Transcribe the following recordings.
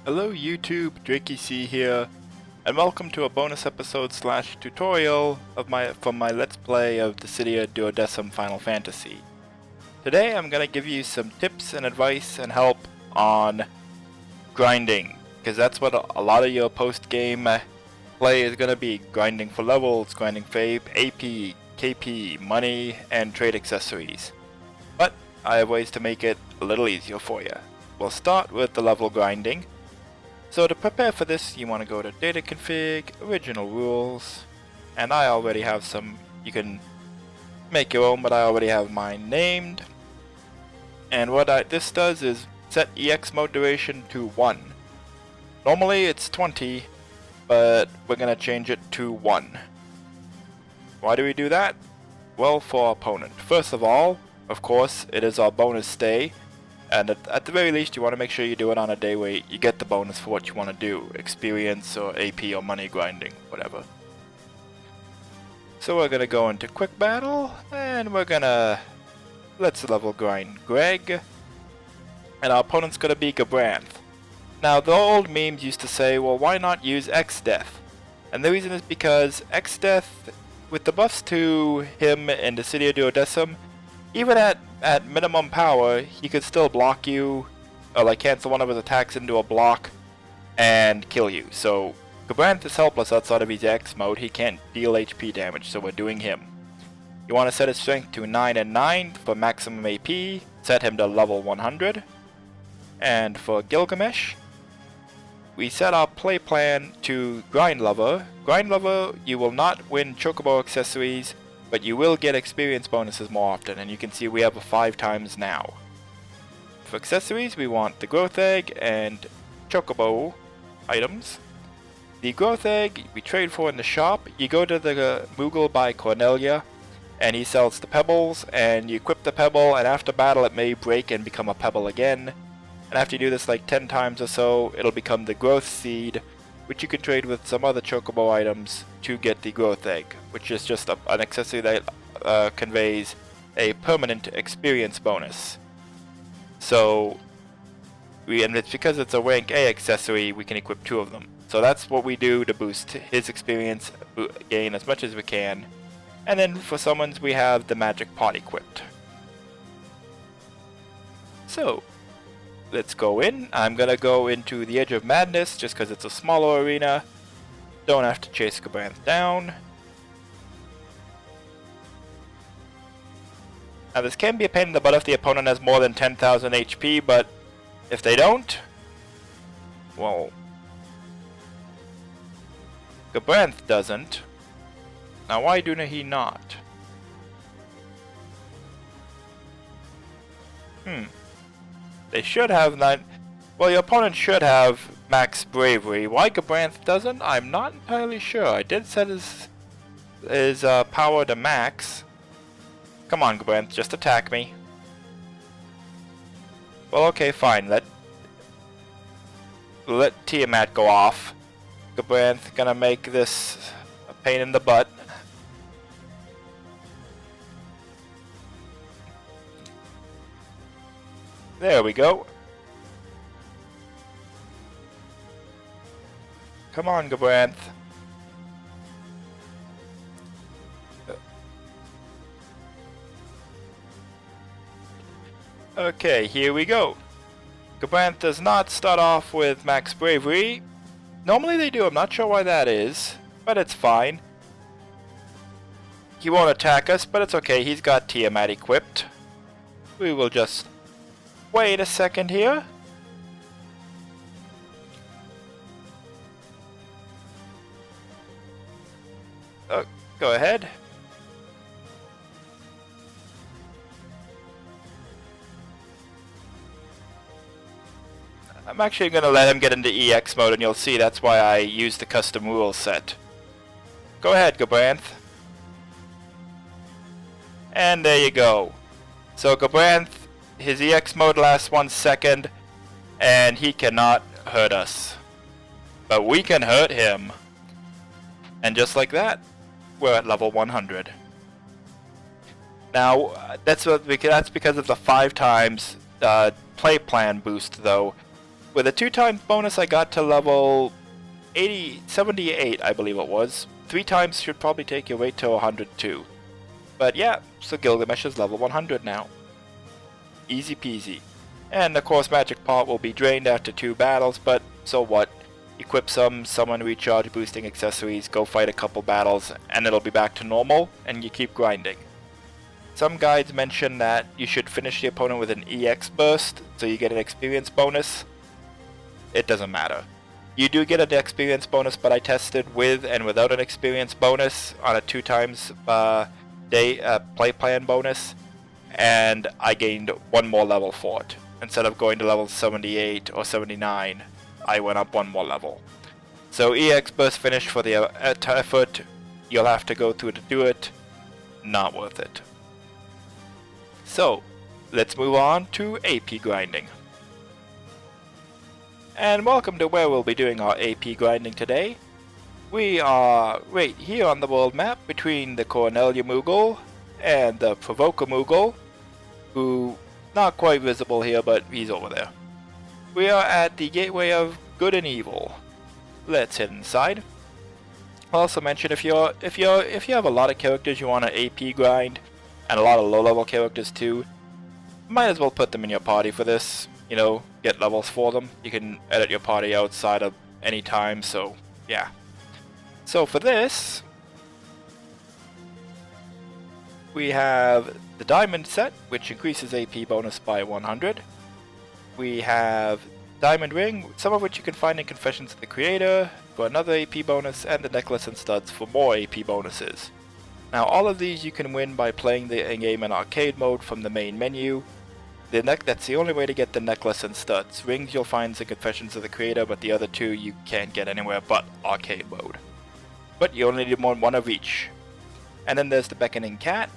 Hello YouTube, DrakeyC here, and welcome to a bonus episode / tutorial of from my Let's Play of Dissidia Duodecim Final Fantasy. Today I'm going to give you some tips and advice and help on grinding, because that's what a lot of your post-game play is going to be. Grinding for levels, grinding for AP, KP, money, and trade accessories. But I have ways to make it a little easier for you. We'll start with the level grinding. So to prepare for this, you want to go to Data Config, Original Rules, and I already have some. You can make your own, but I already have mine named. And what this does is set EX mode duration to 1. Normally it's 20, but we're going to change it to 1. Why do we do that? Well, for our opponent. First of all, of course, it is our bonus stay. And at the very least, you want to make sure you do it on a day where you get the bonus for what you want to do. Experience or AP or money grinding, whatever. So we're going to go into quick battle, and we're going to... let's level grind Greg. And our opponent's going to be Gabranth. Now, the old memes used to say, well, why not use X-Death? And the reason is because X-Death, with the buffs to him in Dissidia Duodecim, even at minimum power, he could still block you, or like cancel one of his attacks into a block, and kill you. So, Gabranth is helpless outside of his X mode. He can't deal HP damage, so we're doing him. You want to set his strength to 9 and 9 for maximum AP, set him to level 100. And for Gilgamesh, we set our play plan to Grind Lover. Grind Lover, you will not win Chocobo accessories, but you will get experience bonuses more often, and you can see we have a 5 times now. For accessories, we want the Growth Egg and Chocobo items. The Growth Egg we trade for in the shop. You go to the Moogle by Cornelia, and he sells the pebbles, and you equip the pebble, and after battle it may break and become a pebble again. And after you do this like 10 times or so, it'll become the Growth Seed, which you can trade with some other Chocobo items to get the Growth Egg, which is just an accessory that conveys a permanent experience bonus. So, and it's because it's a rank A accessory, we can equip 2 of them. So that's what we do to boost his experience gain as much as we can. And then for summons, we have the Magic Pot equipped. So, let's go in. I'm gonna go into the Edge of Madness just because it's a smaller arena. Don't have to chase Gabranth down. Now this can be a pain in the butt if the opponent has more than 10,000 HP, but if they don't, well, Gabranth doesn't. Now why do he not? They should have 9. Well, your opponent should have max bravery. Why Gabranth doesn't? I'm not entirely sure. I did set his power to max. Come on, Gabranth, just attack me. Well, okay, fine. Let Tiamat go off. Gabranth gonna make this a pain in the butt. There we go. Come on, Gabranth. Okay, here we go. Gabranth does not start off with max bravery. Normally they do, I'm not sure why that is, but it's fine. He won't attack us, but it's okay, he's got Tiamat equipped. We will just wait a second here. Go ahead. I'm actually going to let him get into EX mode, and you'll see that's why I use the custom rules set. Go ahead, Gabranth. And there you go. So Gabranth, his EX mode lasts 1 second, and he cannot hurt us. But we can hurt him. And just like that, we're at level 100. Now, that's because of the 5 times play plan boost, though. With a 2 times bonus I got to level 78 I believe it was. 3 times should probably take your weight to 102. But yeah, so Gilgamesh is level 100 now. Easy peasy. And of course magic part will be drained after 2 battles, but so what? Equip some, summon recharge boosting accessories, go fight a couple battles, and it'll be back to normal, and you keep grinding. Some guides mention that you should finish the opponent with an EX burst, so you get an experience bonus. It doesn't matter. You do get an experience bonus, but I tested with and without an experience bonus on a 2 times day play plan bonus, and I gained 1 more level for it. Instead of going to level 78 or 79, I went up 1 more level. So EX burst finish for the effort you'll have to go through to do it. Not worth it. So, let's move on to AP grinding. And welcome to where we'll be doing our AP grinding today. We are right here on the world map between the Cornelia Moogle and the Provoker Moogle, who not quite visible here, but he's over there. We are at the gateway of good and evil. Let's head inside. I'll also mention if you have a lot of characters you want to AP grind, and a lot of low level characters too, might as well put them in your party for this. You know, get levels for them. You can edit your party outside of any time, so yeah. So for this, we have the Diamond set, which increases AP bonus by 100. We have Diamond Ring, some of which you can find in Confessions of the Creator for another AP bonus, and the Necklace and Studs for more AP bonuses. Now all of these you can win by playing the game in arcade mode from the main menu. That's the only way to get the Necklace and Studs. Rings you'll find in Confessions of the Creator, but the other 2 you can't get anywhere but arcade mode. But you only need one of each. And then there's the Beckoning Cat,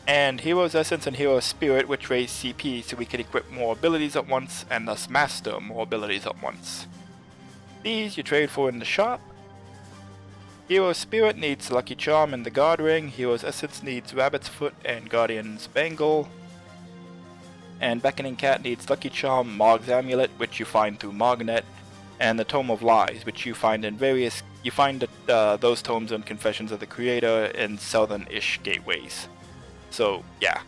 and Hero's Essence and Hero's Spirit, which raise CP so we can equip more abilities at once and thus master more abilities at once. These you trade for in the shop. Hero's Spirit needs Lucky Charm and the Guard Ring. Hero's Essence needs Rabbit's Foot and Guardian's Bangle. And Beckoning Cat needs Lucky Charm, Mog's Amulet, which you find through Mognet, and the Tome of Lies, which you find in those tomes in Confessions of the Creator in southern-ish gateways. So yeah.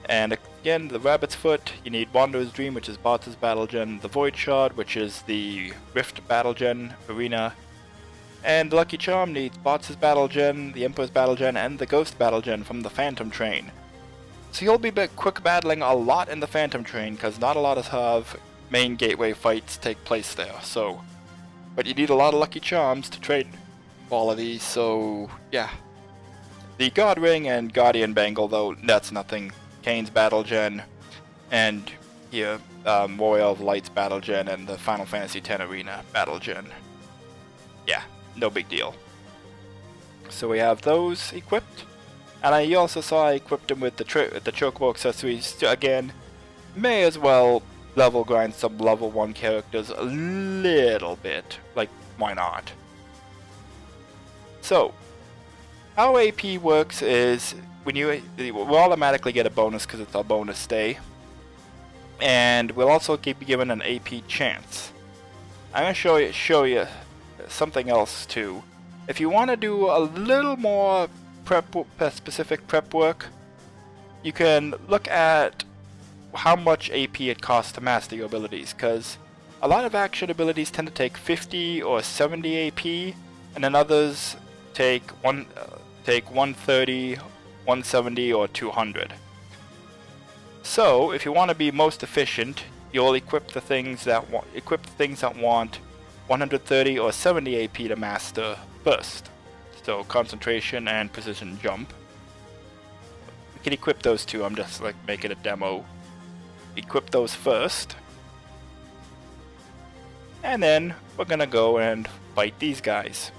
And again, the Rabbit's Foot, you need Wanderer's Dream, which is Bartz's Battle Gen, the Void Shard, which is the Rift Battle Gen arena, and the Lucky Charm needs Bartz's Battle Gen, the Emperor's Battle Gen, and the Ghost Battle Gen from the Phantom Train. So you'll be quick battling a lot in the Phantom Train, because not a lot of main gateway fights take place there, so. But you need a lot of Lucky Charms to trade all of these, so yeah. The God Ring and Guardian Bangle, though, that's nothing. Kane's Battle Gen, and here, Warrior of Light's Battle Gen, and the Final Fantasy X Arena Battle Gen. Yeah, no big deal. So we have those equipped. And you also saw I equipped them with the Chocobo accessories. Again, may as well level grind some level 1 characters a little bit. Like, why not? So, how AP works is we'll automatically get a bonus because it's our bonus day. And we'll also be given an AP chance. I'm going to show you something else too. If you want to do a little more specific prep work, you can look at how much AP it costs to master your abilities, because a lot of action abilities tend to take 50 or 70 AP, and then others take 130, 170, or 200. So if you want to be most efficient, you'll equip the things that want 130 or 70 AP to master first. So concentration and precision jump. We can equip those 2. I'm just like making a demo. Equip those first. And then we're gonna go and fight these guys.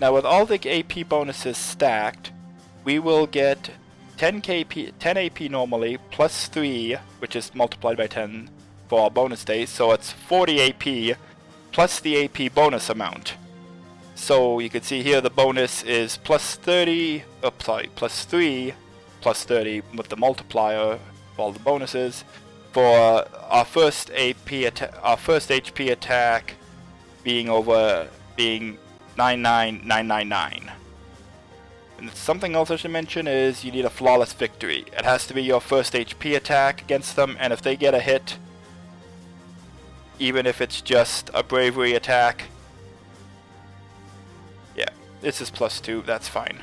Now with all the AP bonuses stacked, we will get 10 AP normally, plus 3, which is multiplied by 10 for our bonus days, so it's 40 AP plus the AP bonus amount. So you can see here the bonus is plus 3, plus 30 with the multiplier for all the bonuses, for our first HP attack being 99999. And something else I should mention is you need a flawless victory. It has to be your first HP attack against them, and if they get a hit, even if it's just a bravery attack, yeah, this is +2, that's fine.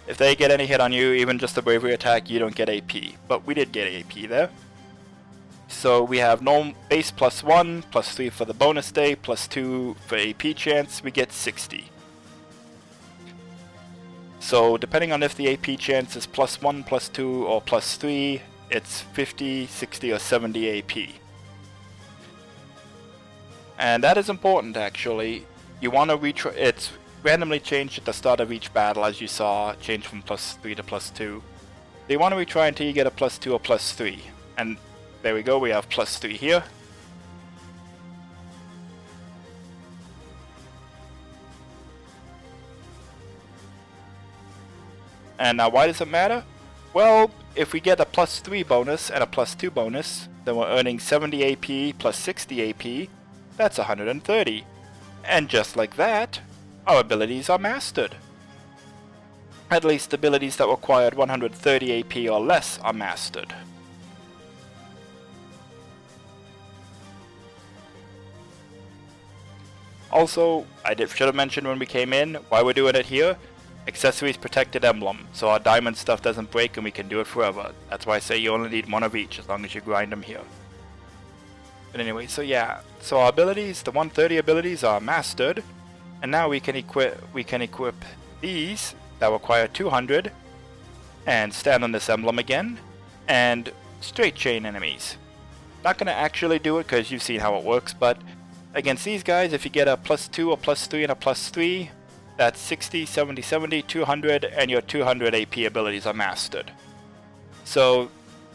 If they get any hit on you, even just a bravery attack, you don't get AP. But we did get AP there. So we have normal base +1, +3 for the bonus day, +2 for AP chance, we get 60. So depending on if the AP chance is +1, +2, or +3, it's 50, 60, or 70 AP. And that is important actually. You want to it's randomly changed at the start of each battle, as you saw, change from +3 to +2. So you want to retry until you get a +2 or +3. And there we go, we have +3 here. And now why does it matter? Well, if we get a +3 bonus and a +2 bonus, then we're earning 70 AP plus 60 AP, that's 130. And just like that, our abilities are mastered. At least abilities that required 130 AP or less are mastered. Also, I should have mentioned when we came in why we're doing it here. Accessories protected emblem, so our diamond stuff doesn't break and we can do it forever. That's why I say you only need one of each as long as you grind them here. But anyway, so yeah, so our abilities, the 130 abilities are mastered, and now we can equip these that require 200, and stand on this emblem again, and straight chain enemies. Not gonna actually do it because you've seen how it works, but against these guys, if you get a +2 or +3 and a +3, that's 60, 70, 70, 200, and your 200 AP abilities are mastered. So,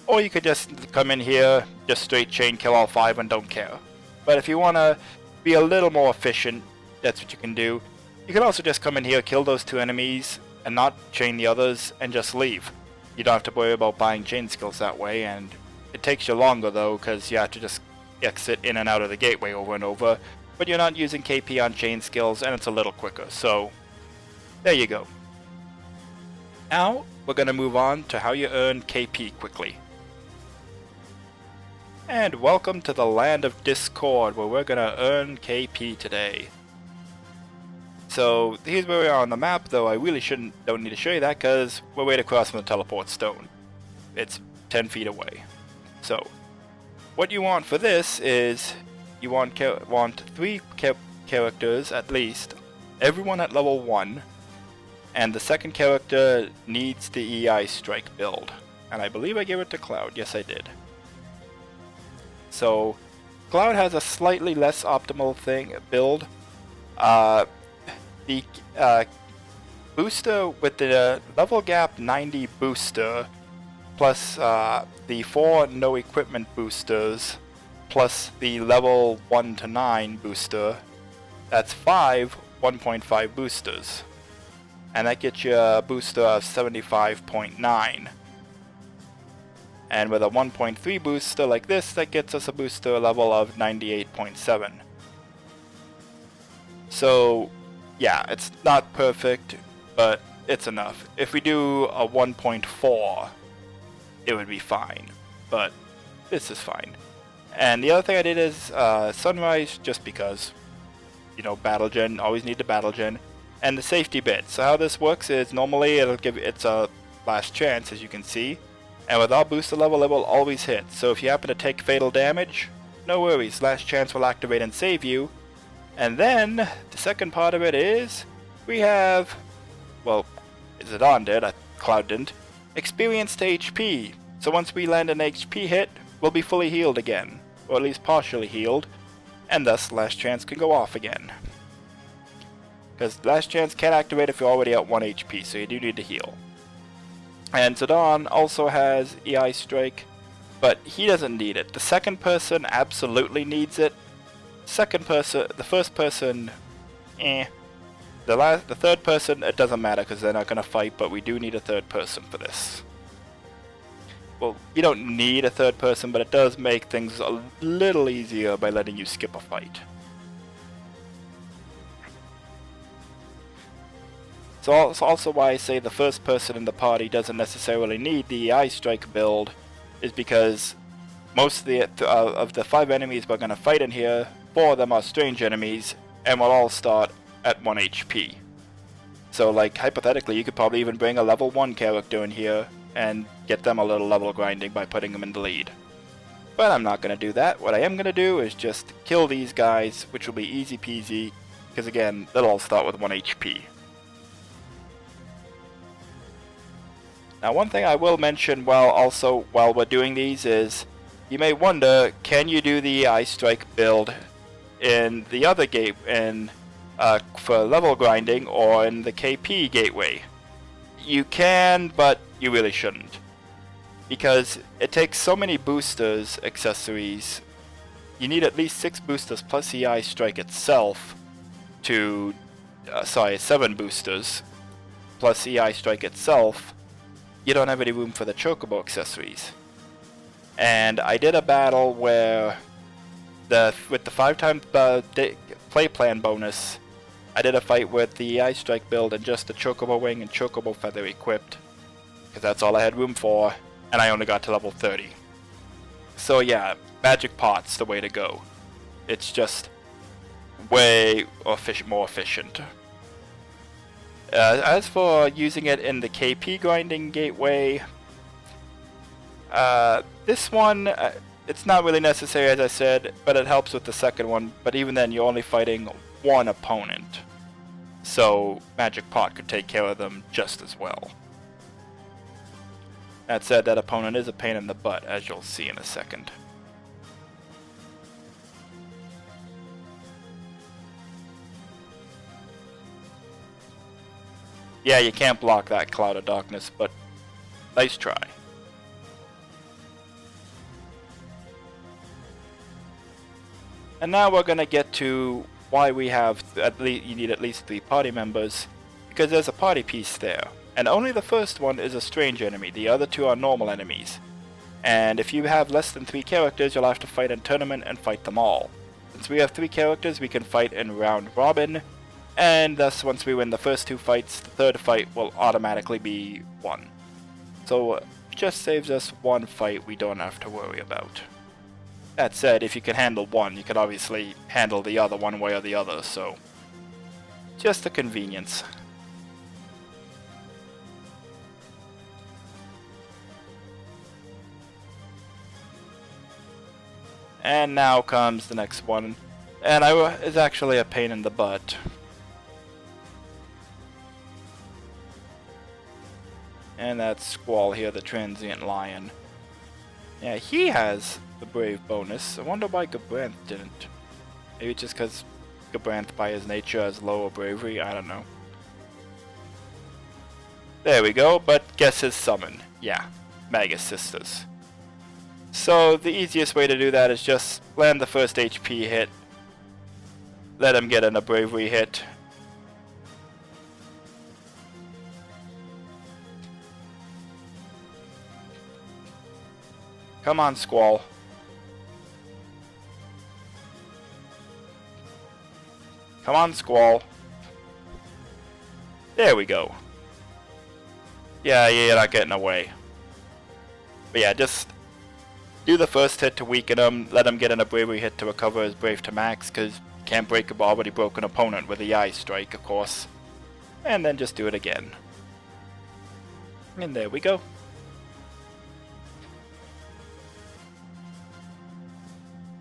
or you could just come in here, just straight chain, kill all 5 and don't care. But if you want to be a little more efficient, that's what you can do. You can also just come in here, kill those 2 enemies, and not chain the others, and just leave. You don't have to worry about buying chain skills that way, and it takes you longer though, because you have to just exit in and out of the gateway over and over. But you're not using KP on chain skills, and it's a little quicker, so there you go. Now, we're going to move on to how you earn KP quickly. And welcome to the land of Discord, where we're going to earn KP today. So, here's where we are on the map, though I really don't need to show you that, because we're right across from the teleport stone. It's 10 feet away. So, what you want for this is, you want 3 characters at least, everyone at level 1, and the second character needs the EI Strike build. And I believe I gave it to Cloud, yes I did. So, Cloud has a slightly less optimal build. The booster with the level gap 90 booster, plus the 4 no equipment boosters, plus the level 1 to 9 booster, that's 5 1.5 boosters. And that gets you a booster of 75.9. And with a 1.3 booster like this, that gets us a booster level of 98.7. So, yeah, it's not perfect, but it's enough. If we do a 1.4, it would be fine, but this is fine. And the other thing I did is Sunrise, just because, you know, battle gen, always need the battle gen, and the safety bit. So how this works is normally it's a last chance, as you can see, and with our booster level, it will always hit. So if you happen to take fatal damage, no worries, last chance will activate and save you. And then the second part of it is we have, well, Zidane did, Cloud didn't, experienced HP. So once we land an HP hit, we'll be fully healed again, or at least partially healed, and thus last chance can go off again. Because last chance can't activate if you're already at 1 HP, so you do need to heal. And Zidane also has EI Strike, but he doesn't need it. The second person absolutely needs it. The first person, The third person, it doesn't matter because they're not going to fight, but we do need a third person for this. well, you don't need a third person, but it does make things a little easier by letting you skip a fight. So that's also why I say the first person in the party doesn't necessarily need the Eye Strike build, is because most of the 5 enemies we're going to fight in here, 4 of them are strange enemies, and we'll all start at 1 HP. So like hypothetically, you could probably even bring a level 1 character in here and get them a little level grinding by putting them in the lead. But I'm not going to do that. What I am going to do is just kill these guys, which will be easy peasy, because again, they'll all start with 1 HP. Now one thing I will mention while we're doing these is, you may wonder, can you do the Eye Strike build in the other gate for level grinding or in the KP gateway? You can, but you really shouldn't. Because it takes so many boosters, accessories. You need at least 6 boosters plus the Eye Strike itself to, 7 boosters plus the Eye Strike itself. You don't have any room for the Chocobo accessories. And I did a battle where, with the 5 times play plan bonus, I did a fight with the Eye Strike build and just the Chocobo Wing and Chocobo Feather equipped, because that's all I had room for, and I only got to level 30. So yeah, Magic Pot's the way to go. It's just way more efficient. As for using it in the KP grinding gateway, this one, it's not really necessary as I said, but it helps with the second one, but even then you're only fighting 1 opponent. So Magic Pot could take care of them just as well. That said, that opponent is a pain in the butt, as you'll see in a second. Yeah, you can't block that Cloud of Darkness, but nice try. And now we're gonna get to why we have you need at least 3 party members, because there's a party piece there, and only the first one is a strange enemy. The other 2 are normal enemies. And if you have less than 3 characters, you'll have to fight in tournament and fight them all. Since we have 3 characters, we can fight in round robin, and thus once we win the first 2 fights, the third fight will automatically be won. So just saves us 1 fight we don't have to worry about. That said, if you can handle 1, you can obviously handle the other one way or the other, so just a convenience. And now comes the next one, and it's actually a pain in the butt. And that's Squall here, the Transient Lion. Yeah, he has the Brave bonus. I wonder why Gabranth didn't. Maybe just because Gabranth by his nature has lower bravery, I don't know. There we go, but guess his summon. Yeah, Magus Sisters. So the easiest way to do that is just land the first HP hit, let him get in a bravery hit. Come on, Squall. Come on, Squall. There we go. Yeah, you're not getting away. But yeah, just do the first hit to weaken him, let him get in a bravery hit to recover his brave to max, because you can't break an already broken opponent with the Eye Strike, of course. And then just do it again. And there we go.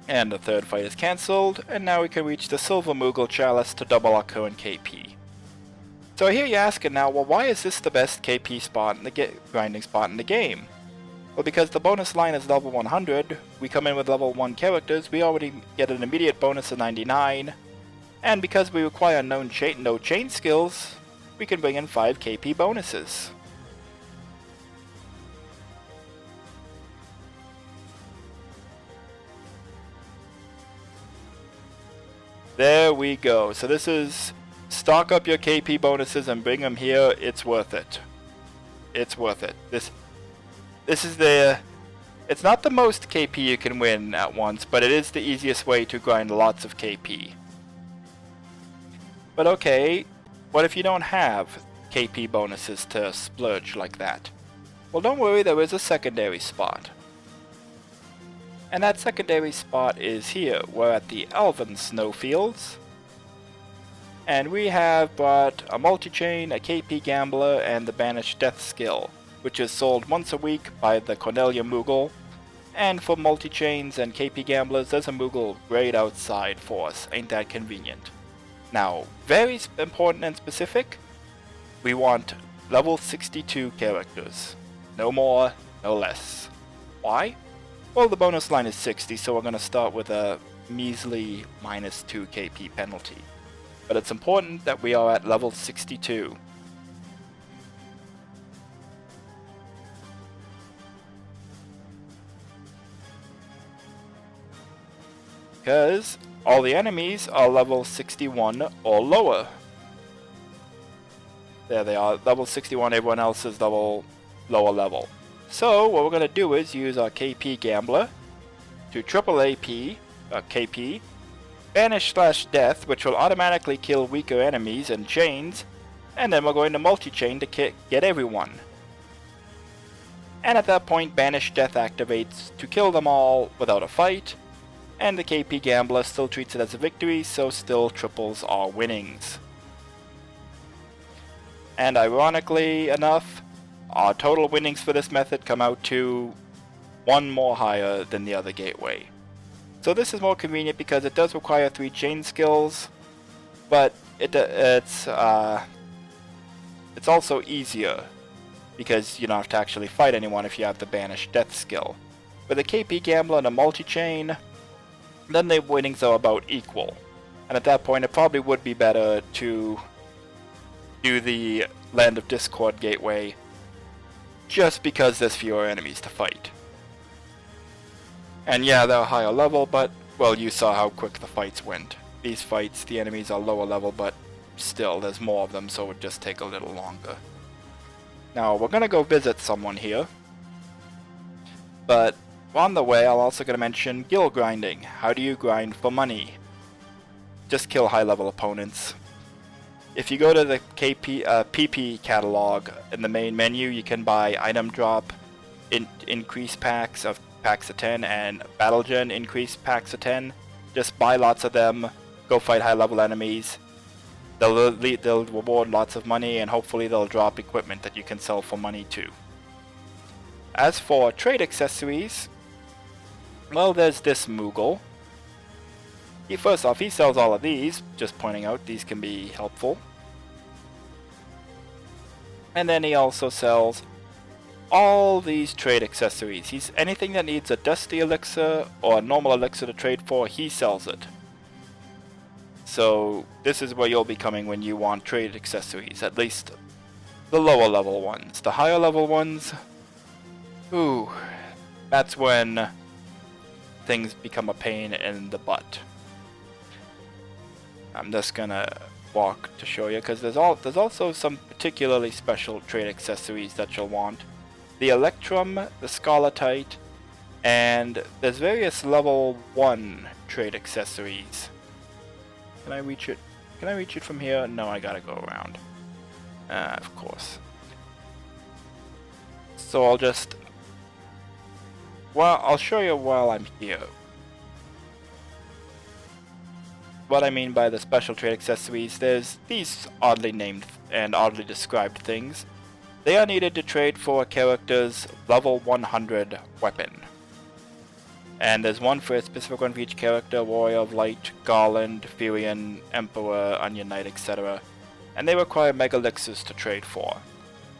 And the third fight is cancelled, and now we can reach the Silver Moogle Chalice to double our current KP. So I hear you asking now, well, why is this the best KP spot in the grinding spot in the game? Well, because the bonus line is level 100, we come in with level 1 characters, we already get an immediate bonus of 99, and because we require no chain skills, we can bring in 5 KP bonuses. There we go. So this is stock up your KP bonuses and bring them here. It's worth it. It's worth it. This is the It's not the most KP you can win at once, but it is the easiest way to grind lots of KP. But okay, what if you don't have KP bonuses to splurge like that? Well, don't worry, there is a secondary spot. And that secondary spot is here. We're at the Elven Snowfields. And we have brought a multi-chain, a KP Gambler, and the Banished Death skill, which is sold once a week by the Cornelia Moogle. And for multi-chains and KP Gamblers, there's a Moogle right outside for us. Ain't that convenient? Now, very important and specific, we want level 62 characters. No more, no less. Why? Well, the bonus line is 60, so we're going to start with a measly -2 KP penalty. But it's important that we are at level 62. Because all the enemies are level 61 or lower. There they are, level 61, everyone else is lower level. So what we're going to do is use our KP Gambler to triple AP, KP, Banish/Death, which will automatically kill weaker enemies and chains, and then we're going to multi-chain to get everyone. And at that point, Banish Death activates to kill them all without a fight, and the KP Gambler still treats it as a victory, so still triples our winnings. And ironically enough, our total winnings for this method come out to 1 more higher than the other gateway. So this is more convenient because it does require 3 chain skills, but it's also easier because you don't have to actually fight anyone if you have the Banished Death skill. With a KP Gambler and a multi-chain, then the winnings are about equal. And at that point it probably would be better to do the Land of Discord gateway just because there's fewer enemies to fight. And yeah, they're higher level, but, well, you saw how quick the fights went. These fights, the enemies are lower level, but still, there's more of them, so it would just take a little longer. Now, we're gonna go visit someone here. But, on the way, I'm also gonna mention guild grinding. How do you grind for money? Just kill high-level opponents. If you go to the PP catalog in the main menu, you can buy item drop, increase packs of 10, and battle gen increase packs of 10. Just buy lots of them, go fight high level enemies. They'll reward lots of money, and hopefully they'll drop equipment that you can sell for money too. As for trade accessories, well, there's this Moogle. First off, he sells all of these, just pointing out these can be helpful. And then he also sells all these trade accessories. Anything that needs a Dusty Elixir or a normal Elixir to trade for, he sells it. So this is where you'll be coming when you want trade accessories, at least the lower level ones. The higher level ones, ooh, that's when things become a pain in the butt. I'm just gonna walk to show you, because there's also some particularly special trade accessories that you'll want. The Electrum, the Scarletite, and there's various level 1 trade accessories. Can I reach it? Can I reach it from here? No, I gotta go around. Of course. So I'll show you while I'm here. What I mean by the special trade accessories, there's these oddly named and oddly described things. They are needed to trade for a character's level 100 weapon. And there's one for a specific one for each character: Warrior of Light, Garland, Furion, Emperor, Onion Knight, etc. And they require Mega Elixirs to trade for.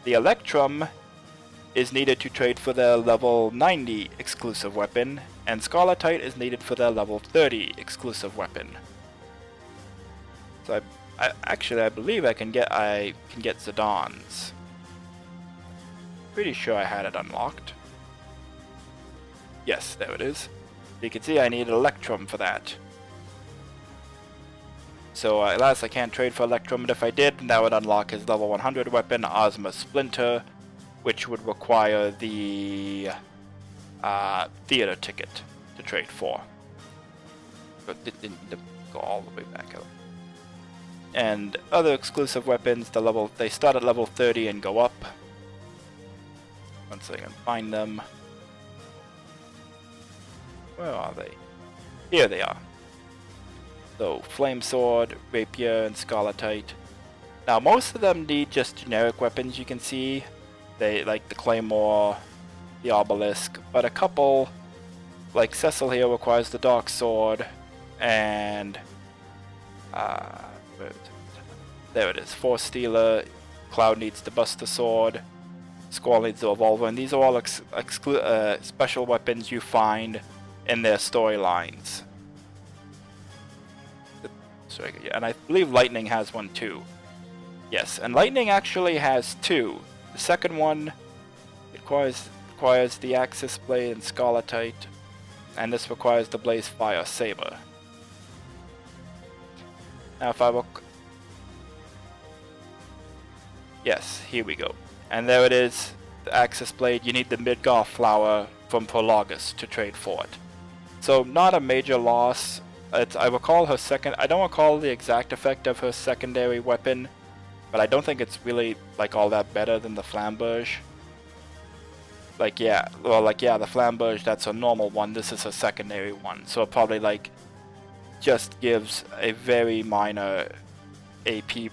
The Electrum is needed to trade for their level 90 exclusive weapon, and Scarletite is needed for their level 30 exclusive weapon. So I believe I can get Zidon's. Pretty sure I had it unlocked. Yes, there it is. You can see I need Electrum for that. So alas, I can't trade for Electrum, but if I did, that would unlock his level 100 weapon, Ozma Splinter, which would require the theater ticket to trade for. But didn't go all the way back out. And other exclusive weapons, they start at level 30 and go up. Once I can find them. Where are they? Here they are. So, Flame Sword, Rapier, and Scarletite. Now, most of them need just generic weapons, you can see. They like the Claymore, the Obelisk, but a couple, like Cecil here, requires the Dark Sword, and there it is. Force Stealer, Cloud needs the Buster Sword, Squall needs the Revolver, and these are all special weapons you find in their storylines. And I believe Lightning has one too. Yes, and Lightning actually has two. The second one requires the Axis Blade and Scarletite, and this requires the Blaze Fire Saber. Now if I look... Yes, here we go. And there it is, the Axis Blade. You need the Midgar Flower from Prologus to trade for it. So not a major loss. I recall her second... I don't recall the exact effect of her secondary weapon, but I don't think it's really like all that better than the Flamberge. The Flamberge, that's a normal one. This is a secondary one, so it probably like just gives a very minor AP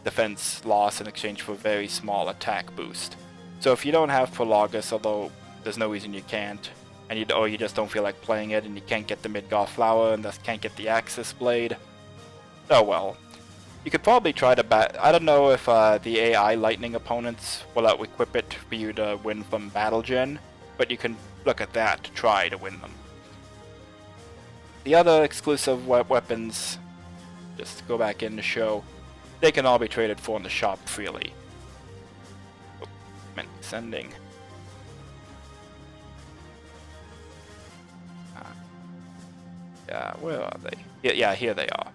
defense loss in exchange for a very small attack boost. So if you don't have Prologus, although there's no reason you can't, and you just don't feel like playing it, and you can't get the Midgar Flower, and thus can't get the Axis Blade, oh well. You could probably try to I don't know if the AI Lightning opponents will equip it for you to win from Battle Gen, but you can look at that to try to win them. The other exclusive weapons, just to go back in to show, they can all be traded for in the shop freely. Oh, meant sending. Where are they? Yeah, here they are.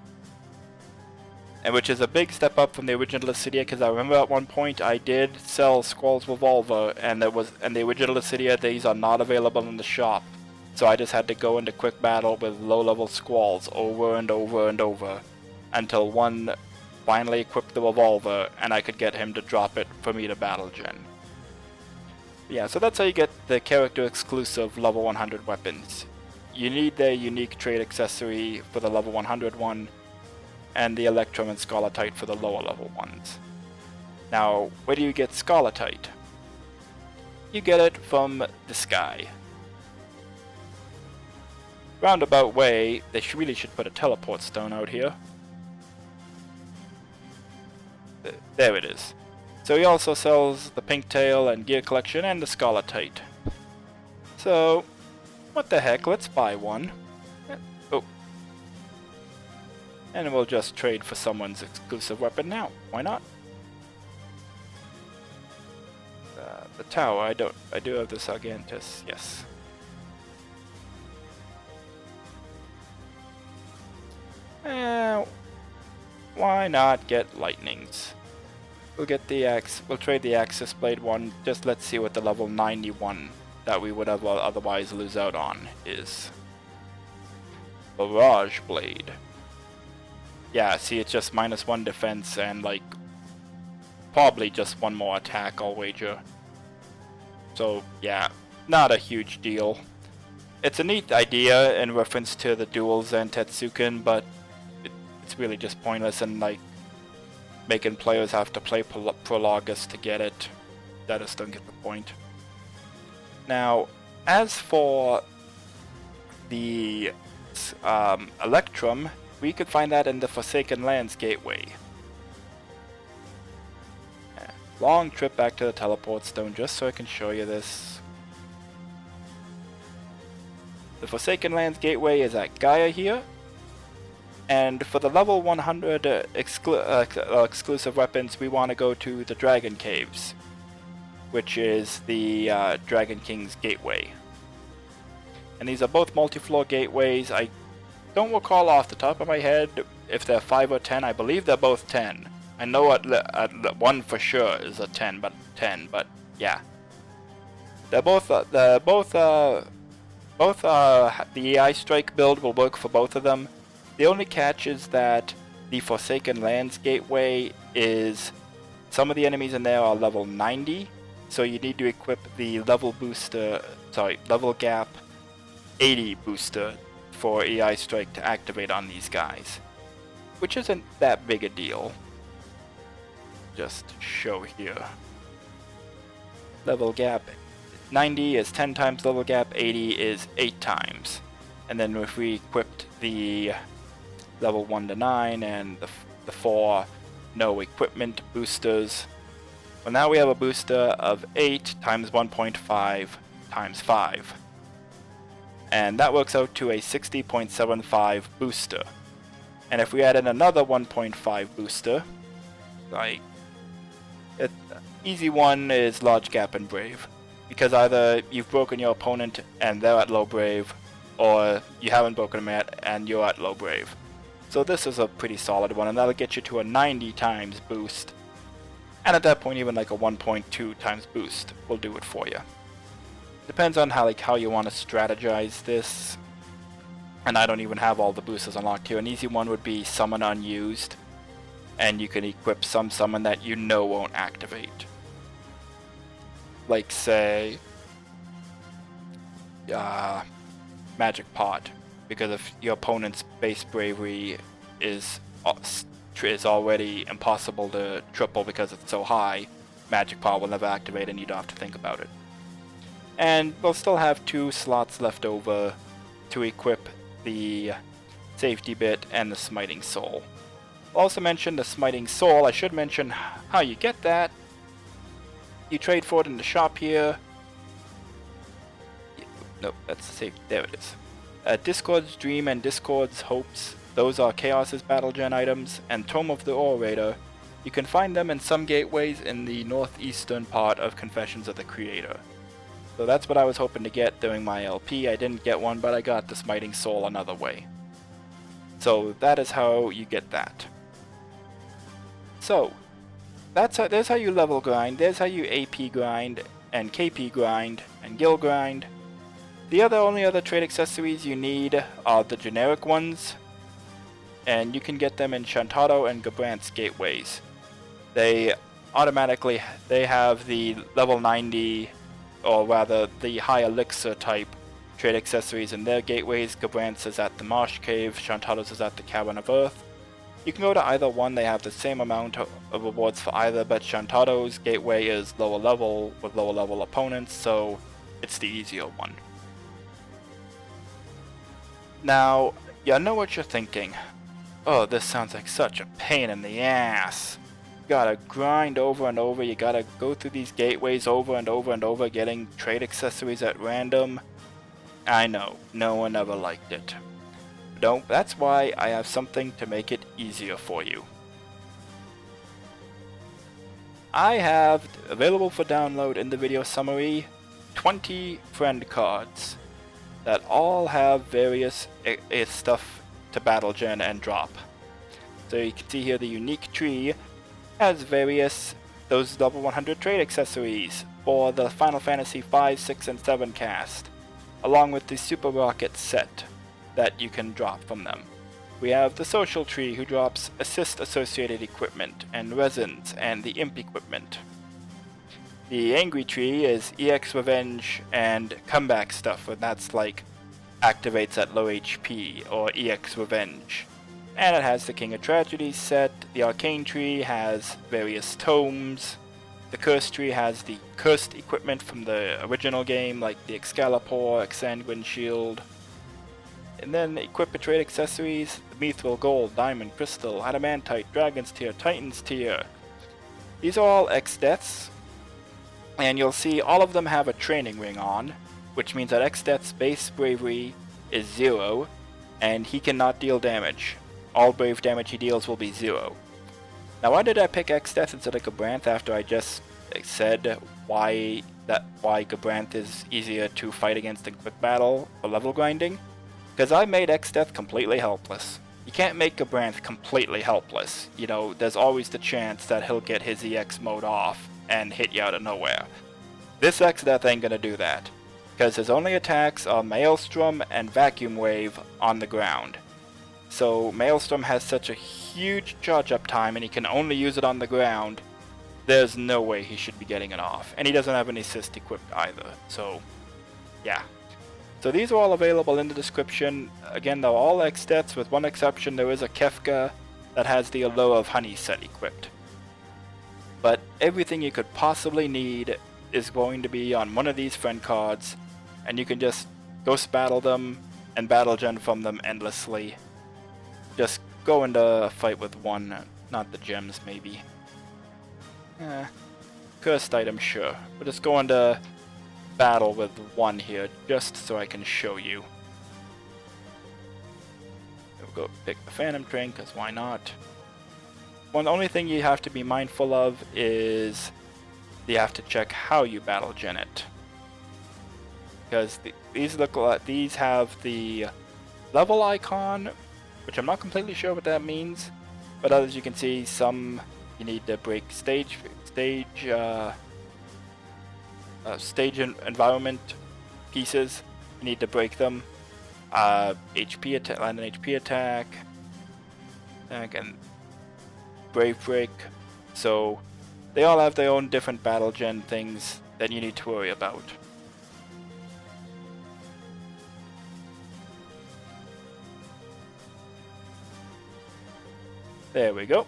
And which is a big step up from the original Dissidia, because I remember at one point I did sell Squall's Revolver, and the original Dissidia, these are not available in the shop. So I just had to go into quick battle with low-level Squalls over and over and over, until one finally equipped the Revolver, and I could get him to drop it for me to Battle Gen. Yeah, so that's how you get the character exclusive level 100 weapons. You need their unique trade accessory for the level 100 one, and the Electrum and Scarletite for the lower level ones. Now, where do you get Scarletite? You get it from the sky. Roundabout way, they really should put a teleport stone out here. There it is. So he also sells the Pink Tail and Gear Collection and the Scarletite. So, what the heck, let's buy one. Oh. And we'll just trade for someone's exclusive weapon now. Why not? The tower, I do have the Sargentus, yes. Why not get Lightnings? We'll trade the Axis Blade one. Just let's see what the level 91 that we would have otherwise lose out on is. Barrage Blade. Yeah, see, it's just -1 defense and like probably just one more attack, I'll wager. So yeah, not a huge deal. It's a neat idea in reference to the duels and Tetsuken, but it's really just pointless and like making players have to play Prologus to get it. That just don't get the point. Now, as for the Electrum, we could find that in the Forsaken Lands Gateway. Long trip back to the teleport stone just so I can show you this. The Forsaken Lands Gateway is at Gaia here. And for the level 100 exclusive weapons, we want to go to the Dragon Caves, which is the Dragon King's Gateway. And these are both multi-floor gateways. I don't recall off the top of my head if they're 5 or 10. I believe they're both 10. I know at one for sure is a 10, but yeah. The AI Strike build will work for both of them. The only catch is that the Forsaken Lands Gateway is some of the enemies in there are level 90, so you need to equip the level gap 80 booster for AI Strike to activate on these guys, which isn't that big a deal. Just show here. Level gap 90 is 10 times level gap, 80 is 8 times. And then if we equipped the level 1 to 9 and the 4 no equipment boosters, well, now we have a booster of 8 times 1.5 times 5. And that works out to a 60.75 booster. And if we add in another 1.5 booster, like, easy one is Large Gap and Brave. Because either you've broken your opponent and they're at low Brave, or you haven't broken them yet and you're at low Brave. So this is a pretty solid one, and that'll get you to a 90 times boost. And at that point, even like a 1.2 times boost will do it for you. Depends on how you want to strategize this. And I don't even have all the boosters unlocked here. An easy one would be Summon Unused, and you can equip some summon that you know won't activate. Like, say, Magic Pot, because if your opponent's base bravery is already impossible to triple because it's so high, Magic Pot will never activate and you don't have to think about it. And we'll still have 2 slots left over to equip the Safety Bit and the Smiting Soul. I'll also mention the Smiting Soul. I should mention how you get that. You trade for it in the shop here. Nope, that's safe. There it is. Discord's Dream and Discord's Hopes. Those are Chaos's Battle Gen items. And Tome of the Orator. You can find them in some gateways in the northeastern part of Confessions of the Creator. So that's what I was hoping to get during my LP. I didn't get one, but I got the Smiting Soul another way. So that is how you get that. So there's how you level grind, there's how you AP grind, and KP grind, and guild grind. The only other trade accessories you need are the generic ones, and you can get them in Shantado and Gabrant's gateways. They have the level 90, or rather the high elixir type trade accessories in their gateways. Gabrant's is at the Marsh Cave, Shantado's is at the Cavern of Earth. You can go to either one, they have the same amount of rewards for either, but Shantado's gateway is lower level with lower level opponents, so it's the easier one. Now, you know what you're thinking. Oh, this sounds like such a pain in the ass. You gotta grind over and over, you gotta go through these gateways over and over and over, getting trade accessories at random. I know, no one ever liked it. No, that's why I have something to make it easier for you. I have, available for download in the video summary, 20 friend cards that all have various stuff to battle gen and drop. So you can see here the unique tree has those level 100 trade accessories for the Final Fantasy 5, 6, and 7 cast, along with the Super Rocket set that you can drop from them. We have the Social Tree, who drops assist associated equipment and resins and the imp equipment. The Angry Tree is EX Revenge and comeback stuff, and that's like activates at low HP or EX Revenge. And it has the King of Tragedies set. The Arcane Tree has various tomes. The Cursed Tree has the cursed equipment from the original game, like the Excalibur, Exsanguine Shield. And then equip trade accessories, the Mithril Gold, Diamond, Crystal, Adamantite, Dragon's Tear, Titan's Tear. These are all X-Deaths, and you'll see all of them have a training ring on, which means that X-Death's base bravery is 0, and he cannot deal damage. All brave damage he deals will be 0. Now why did I pick X-Death instead of Gabranth after I just said why Gabranth is easier to fight against in quick battle or level grinding? Because I made X-Death completely helpless. You can't make Gabranth completely helpless. You know, there's always the chance that he'll get his EX mode off and hit you out of nowhere. This X-Death ain't gonna do that, because his only attacks are Maelstrom and Vacuum Wave on the ground. So Maelstrom has such a huge charge up time and he can only use it on the ground, there's no way he should be getting it off. And he doesn't have an assist equipped either, so yeah. So these are all available in the description. Again, they're all X-Deaths with one exception. There is a Kefka that has the Allure of Honey set equipped. But everything you could possibly need is going to be on one of these friend cards, and you can just ghost battle them and battle gen from them endlessly. Just go into a fight with one, not the gems maybe. Cursed item, sure. But just go into battle with one here, just so I can show you. We'll go pick the Phantom Train, because why not? The only thing you have to be mindful of is you have to check how you battle gen it. Because these have the level icon, which I'm not completely sure what that means, but as you can see, some you need to break stage environment pieces. You need to break them. HP attack, land an HP attack, and Brave Break. So they all have their own different battle gen things that you need to worry about. There we go.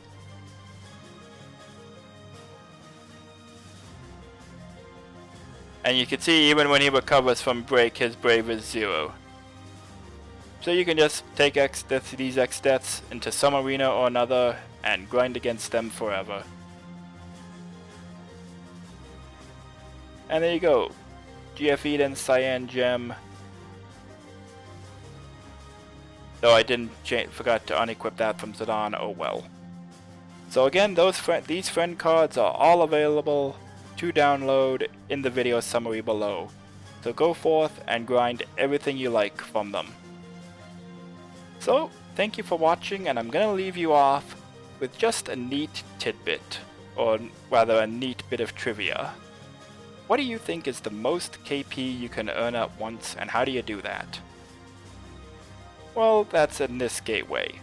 And you can see even when he recovers from break, his brave is 0. So you can just take these X-Deaths into some arena or another and grind against them forever. And there you go. GF Eden, Cyan Gem. Though I forgot to unequip that from Zidane, oh well. So again, these friend cards are all available to download in the video summary below. So go forth and grind everything you like from them. So, thank you for watching, and I'm gonna leave you off with just a neat tidbit, or rather a neat bit of trivia. What do you think is the most KP you can earn at once, and how do you do that? Well, that's in this gateway.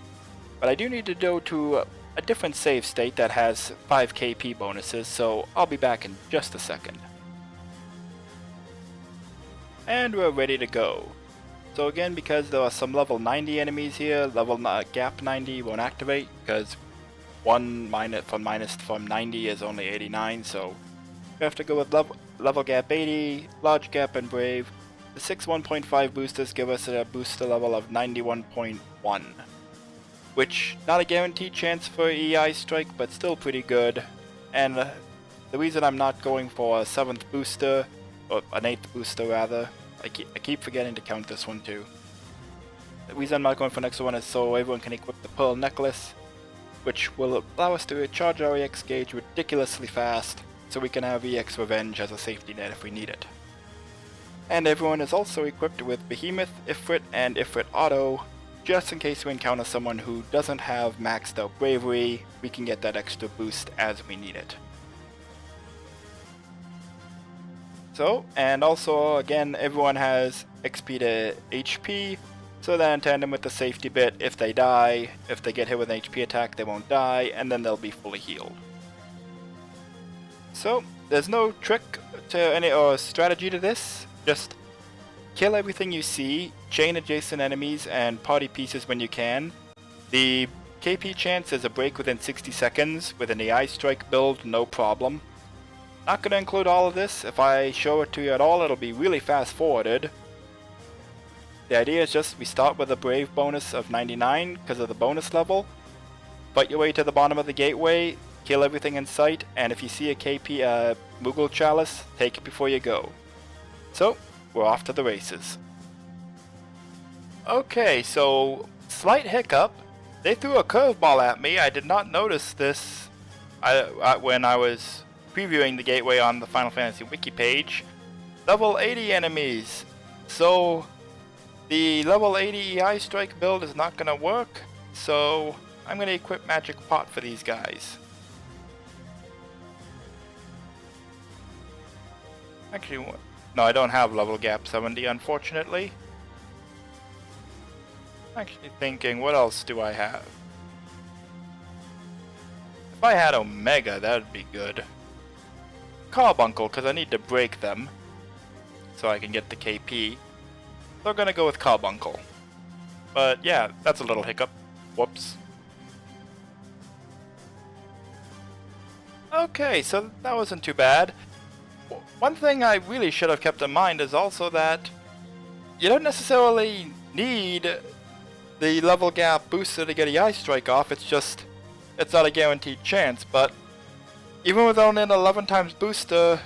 But I do need to go to a different save state that has 5 KP bonuses, so I'll be back in just a second. And we're ready to go. So again, because there are some level 90 enemies here, gap 90 won't activate, because from 90 is only 89, so we have to go with level gap 80, large gap and brave. The 6 1.5 boosters give us a booster level of 91.1, which not a guaranteed chance for EI strike, but still pretty good. And the reason I'm not going for a 7th booster, or an 8th booster rather, I keep forgetting to count this one too. The reason I'm not going for the next one is so everyone can equip the Pearl Necklace, which will allow us to recharge our EX gauge ridiculously fast, so we can have EX Revenge as a safety net if we need it. And everyone is also equipped with Behemoth, Ifrit, and Ifrit Auto, just in case we encounter someone who doesn't have maxed out Bravery, we can get that extra boost as we need it. So, and also again, everyone has XP to HP, so that in tandem with the safety bit, if they die, if they get hit with an HP attack, they won't die, and then they'll be fully healed. So, there's no trick to or strategy to this, just kill everything you see, chain adjacent enemies, and party pieces when you can. The KP chance is a break within 60 seconds, with an EI strike build, no problem. Not going to include all of this. If I show it to you at all, it'll be really fast forwarded. The idea is just we start with a brave bonus of 99 because of the bonus level. Fight your way to the bottom of the gateway, kill everything in sight, and if you see a KP Moogle Chalice, take it before you go. So, we're off to the races. Okay, so slight hiccup. They threw a curveball at me. I did not notice this when I was previewing the gateway on the Final Fantasy wiki page. Level 80 enemies. So the level 80 EI strike build is not going to work. So I'm going to equip Magic Pot for these guys. Actually, no, I don't have level gap 70, unfortunately. Actually thinking, what else do I have? If I had Omega, that would be good. Carbuncle, because I need to break them so I can get the KP. So I'm gonna go with Carbuncle. But yeah, that's a little hiccup. Whoops. Okay, so that wasn't too bad. One thing I really should have kept in mind is also that you don't necessarily need the level gap booster to get a Ice Strike off. It's just, it's not a guaranteed chance, but even with only an 11 times booster,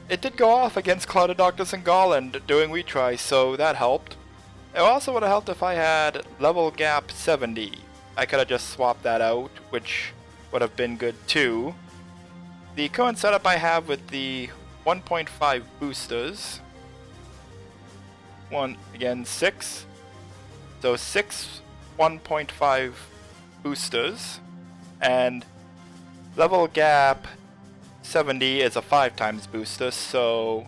it did go off against Clouded Doctors and Garland doing retries, so that helped. It also would have helped if I had level gap 70. I could have just swapped that out, which would have been good too. The current setup I have with the 1.5 boosters, again 6, so 6 1.5 boosters, and level gap 70 is a 5 times booster, so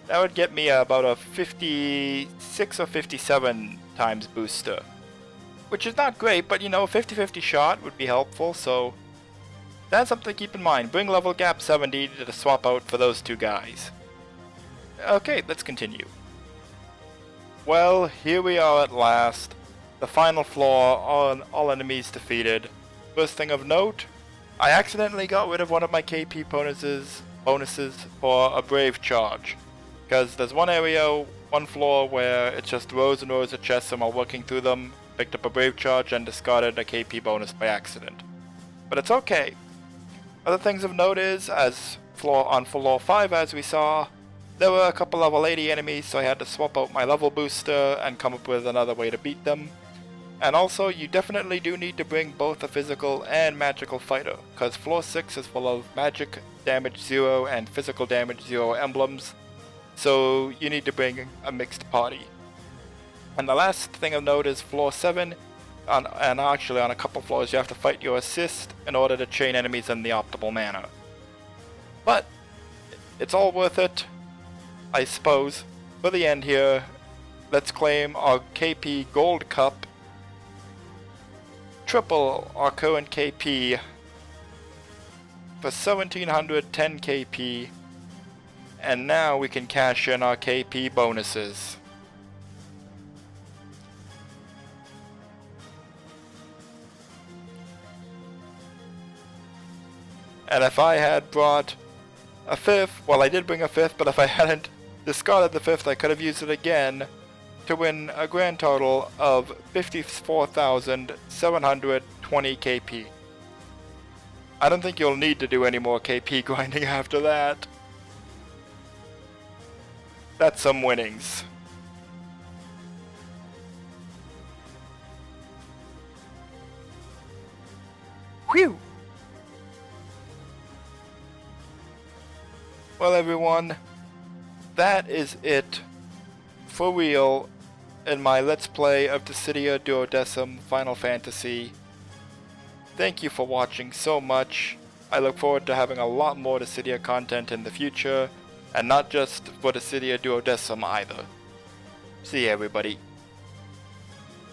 that would get me about a 56 or 57 times booster, which is not great, but you know, 50-50 shot would be helpful, so that's something to keep in mind. Bring level gap 70 to swap out for those two guys. Okay, let's continue. Well, here we are at last. The final floor, all enemies defeated. First thing of note, I accidentally got rid of one of my KP bonuses for a Brave Charge. Because there's one area, one floor where it's just rows and rows of chests, and while working through them, picked up a Brave Charge and discarded a KP bonus by accident. But it's okay. Other things of note is, on floor 5 as we saw, there were a couple level 80 enemies, so I had to swap out my level booster and come up with another way to beat them. And also, you definitely do need to bring both a physical and magical fighter, because floor 6 is full of magic damage 0 and physical damage 0 emblems, so you need to bring a mixed party. And the last thing of note is floor 7, and actually on a couple floors you have to fight your assist in order to chain enemies in the optimal manner. But it's all worth it, I suppose. For the end here, let's claim our KP Gold Cup, triple our current KP for 1710 KP, and now we can cash in our KP bonuses. And if I had brought a 5th, well, I did bring a 5th, but if I hadn't discarded the 5th, I could have used it again to win a grand total of 54,720 KP. I don't think you'll need to do any more KP grinding after that. That's some winnings. Whew! Well, everyone, that is it for real in my Let's Play of Dissidia Duodecim Final Fantasy. Thank you for watching so much. I look forward to having a lot more Dissidia content in the future, and not just for Dissidia Duodecim either. See ya, everybody.